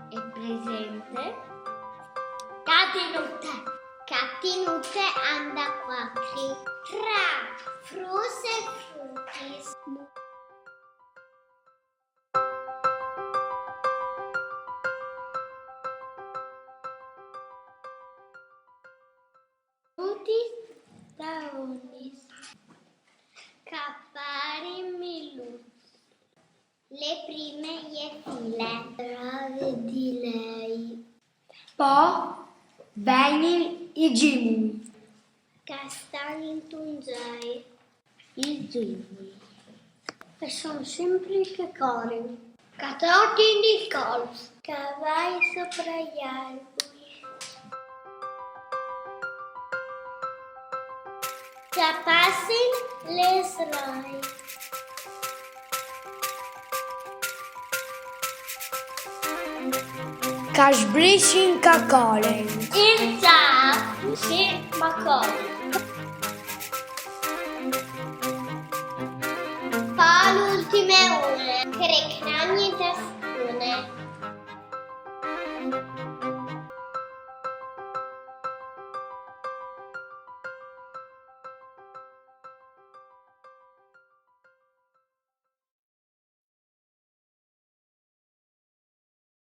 È presente. Catinute. Catinute anda quattro. Tra frus e frutis. Frutis daonis. Capari milus. Le prime iefile. Brave di lei. Po veni i gimui. Castani in tungai. I gimui. E sono semplici cori. Catrotti di colps. Cavai sopra gli alberi. Capassin le srai. Casbrishin cacolen. Il già si macoli. Fa l'ultime ore, crecnagni testune.